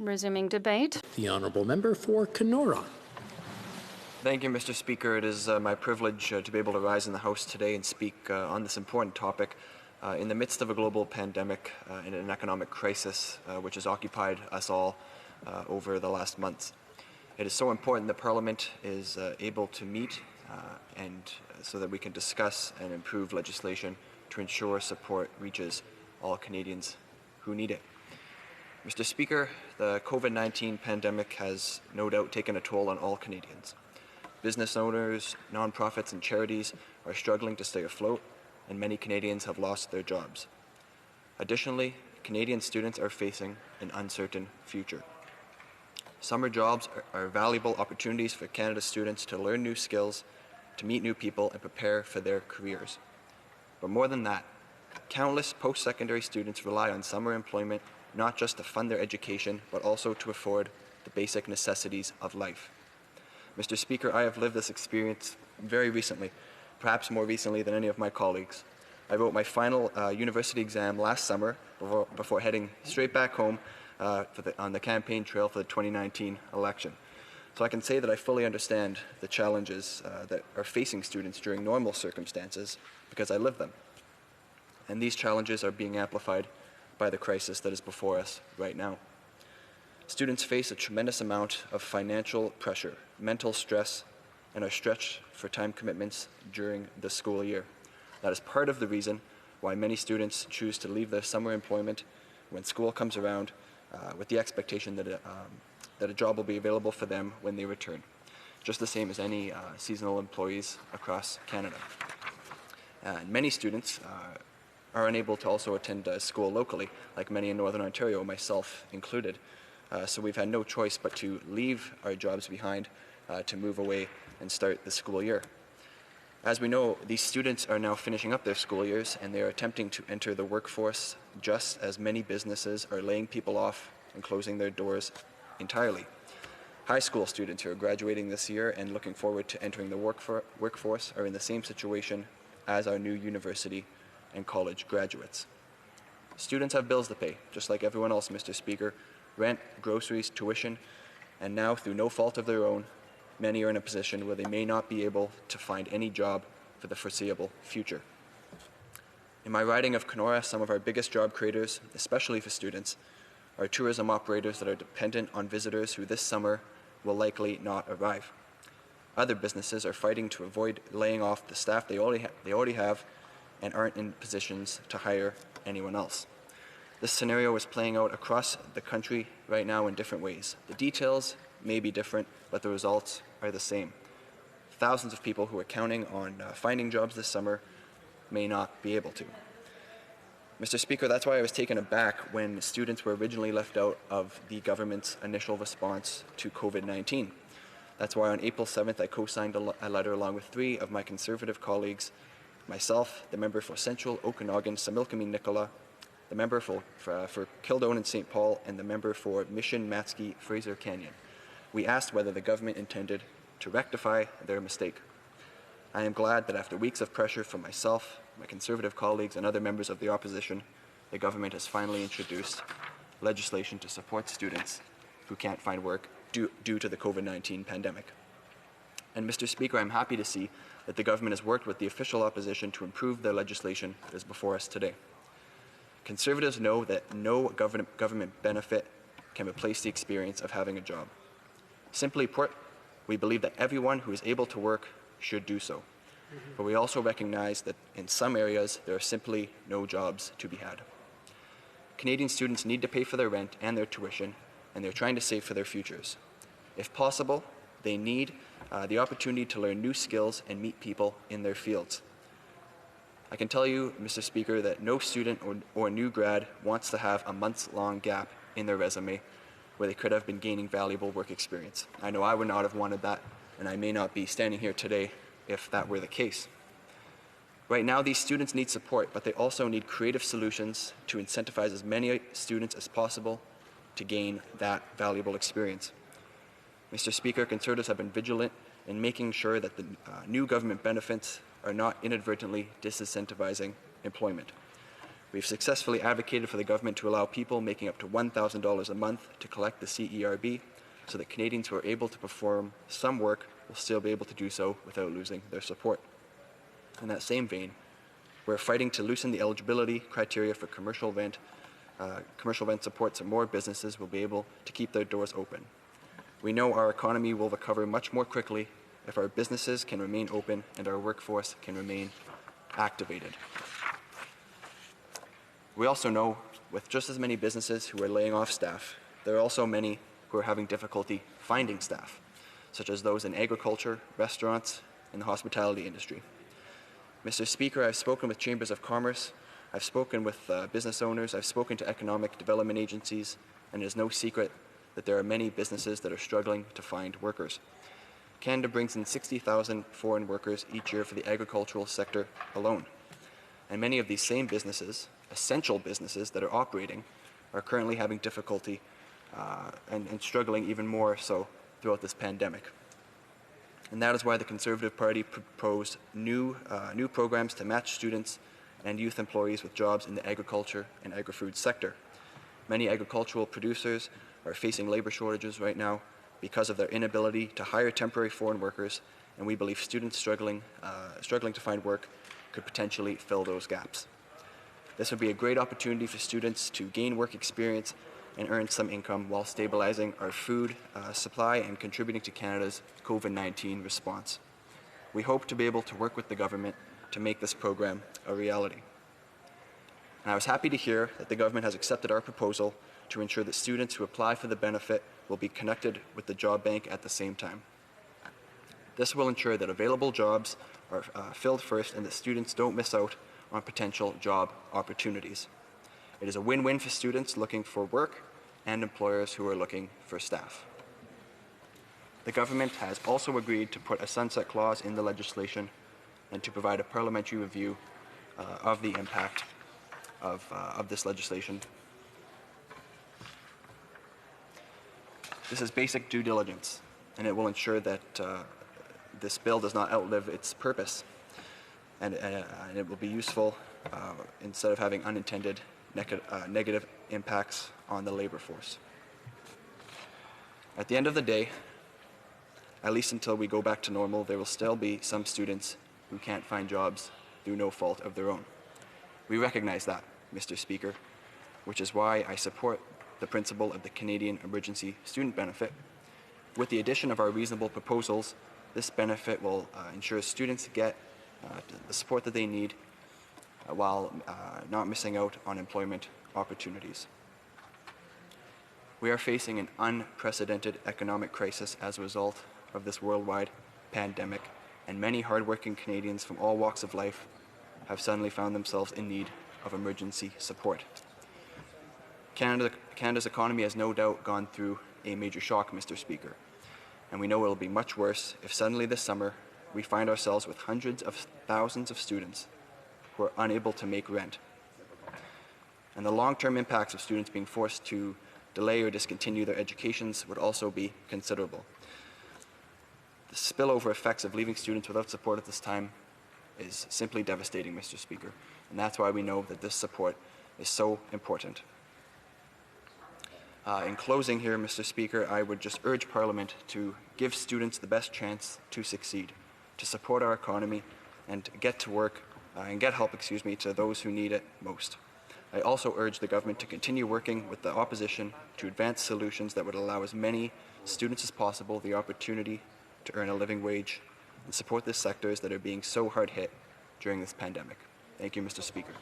Resuming debate. The Honourable Member for Kenora. Thank you, Mr. Speaker. It is my privilege to be able to rise in the House today and speak on this important topic in the midst of a global pandemic and an economic crisis which has occupied us all over the last months. It is so important that Parliament is able to meet and so that we can discuss and improve legislation to ensure support reaches all Canadians who need it. Mr. Speaker, the COVID-19 pandemic has no doubt taken a toll on all Canadians. Business owners, nonprofits and charities are struggling to stay afloat, and many Canadians have lost their jobs. Additionally, Canadian students are facing an uncertain future. Summer jobs are valuable opportunities for Canada students to learn new skills, to meet new people, and prepare for their careers. But more than that, countless post-secondary students rely on summer employment not just to fund their education, but also to afford the basic necessities of life. Mr. Speaker, I have lived this experience very recently, perhaps more recently than any of my colleagues. I wrote my final university exam last summer before heading straight back home on the campaign trail for the 2019 election. So I can say that I fully understand the challenges that are facing students during normal circumstances because I live them. And these challenges are being amplified by the crisis that is before us right now. Students face a tremendous amount of financial pressure, mental stress, and are stretched for time commitments during the school year. That is part of the reason why many students choose to leave their summer employment when school comes around with the expectation that a job will be available for them when they return, just the same as any seasonal employees across Canada. Many students are unable to also attend school locally, like many in Northern Ontario, myself included. So we've had no choice but to leave our jobs behind to move away and start the school year. As we know, these students are now finishing up their school years and they are attempting to enter the workforce just as many businesses are laying people off and closing their doors entirely. High school students who are graduating this year and looking forward to entering the workforce are in the same situation as our new university and college graduates. Students have bills to pay, just like everyone else, Mr. Speaker: rent, groceries, tuition, and now, through no fault of their own, many are in a position where they may not be able to find any job for the foreseeable future. In my riding of Kenora, some of our biggest job creators, especially for students, are tourism operators that are dependent on visitors who this summer will likely not arrive. Other businesses are fighting to avoid laying off the staff they already have and aren't in positions to hire anyone else. This scenario is playing out across the country right now in different ways. The details may be different, but the results are the same. Thousands of people who are counting on finding jobs this summer may not be able to. Mr. Speaker, that's why I was taken aback when students were originally left out of the government's initial response to COVID-19. That's why on April 7th I co-signed a letter along with 3 of my Conservative colleagues, myself, the member for Central Okanagan, Similkameen Nicola, the member for Kildone and St. Paul, and the member for Mission Matsky Fraser Canyon. We asked whether the government intended to rectify their mistake. I am glad that after weeks of pressure from myself, my Conservative colleagues, and other members of the opposition, the government has finally introduced legislation to support students who can't find work due to the COVID-19 pandemic. And Mr. Speaker, I'm happy to see that the government has worked with the official opposition to improve the legislation that is before us today. Conservatives know that no government benefit can replace the experience of having a job. Simply put, we believe that everyone who is able to work should do so. But we also recognize that in some areas there are simply no jobs to be had. Canadian students need to pay for their rent and their tuition, and they're trying to save for their futures. If possible, they need the opportunity to learn new skills and meet people in their fields. I can tell you, Mr. Speaker, that no student or new grad wants to have a months-long gap in their resume where they could have been gaining valuable work experience. I know I would not have wanted that, and I may not be standing here today if that were the case. Right now, these students need support, but they also need creative solutions to incentivize as many students as possible to gain that valuable experience. Mr. Speaker, Conservatives have been vigilant in making sure that the new government benefits are not inadvertently disincentivizing employment. We've successfully advocated for the government to allow people making up to $1,000 a month to collect the CERB so that Canadians who are able to perform some work will still be able to do so without losing their support. In that same vein, we're fighting to loosen the eligibility criteria for commercial rent support so more businesses will be able to keep their doors open. We know our economy will recover much more quickly if our businesses can remain open and our workforce can remain activated. We also know with just as many businesses who are laying off staff, there are also many who are having difficulty finding staff, such as those in agriculture, restaurants, and the hospitality industry. Mr. Speaker, I've spoken with chambers of commerce, I've spoken with business owners, I've spoken to economic development agencies, and it is no secret that there are many businesses that are struggling to find workers. Canada brings in 60,000 foreign workers each year for the agricultural sector alone. And many of these same businesses, essential businesses that are operating, are currently having difficulty and struggling even more so throughout this pandemic. And that is why the Conservative Party proposed new programs to match students and youth employees with jobs in the agriculture and agri-food sector. Many agricultural producers are facing labor shortages right now because of their inability to hire temporary foreign workers, and we believe students struggling to find work could potentially fill those gaps. This would be a great opportunity for students to gain work experience and earn some income while stabilizing our food supply and contributing to Canada's COVID-19 response. We hope to be able to work with the government to make this program a reality. And I was happy to hear that the government has accepted our proposal to ensure that students who apply for the benefit will be connected with the job bank at the same time. This will ensure that available jobs are filled first and that students don't miss out on potential job opportunities. It is a win-win for students looking for work and employers who are looking for staff. The government has also agreed to put a sunset clause in the legislation and to provide a parliamentary review of the impact of this legislation. This is basic due diligence, and it will ensure that this bill does not outlive its purpose, and it will be useful instead of having unintended negative impacts on the labor force. At the end of the day, at least until we go back to normal, there will still be some students who can't find jobs through no fault of their own. We recognize that, Mr. Speaker, which is why I support the principle of the Canadian Emergency Student Benefit. With the addition of our reasonable proposals, this benefit will ensure students get the support that they need while not missing out on employment opportunities. We are facing an unprecedented economic crisis as a result of this worldwide pandemic, and many hardworking Canadians from all walks of life have suddenly found themselves in need of emergency support. Canada's economy has no doubt gone through a major shock, Mr. Speaker, and we know it will be much worse if suddenly this summer we find ourselves with hundreds of thousands of students who are unable to make rent. And the long-term impacts of students being forced to delay or discontinue their educations would also be considerable. The spillover effects of leaving students without support at this time is simply devastating, Mr. Speaker, and that's why we know that this support is so important. In closing here, Mr. Speaker, I would just urge Parliament to give students the best chance to succeed, to support our economy, and get to work and get help, to those who need it most. I also urge the government to continue working with the opposition to advance solutions that would allow as many students as possible the opportunity to earn a living wage and support the sectors that are being so hard hit during this pandemic. Thank you, Mr. Speaker.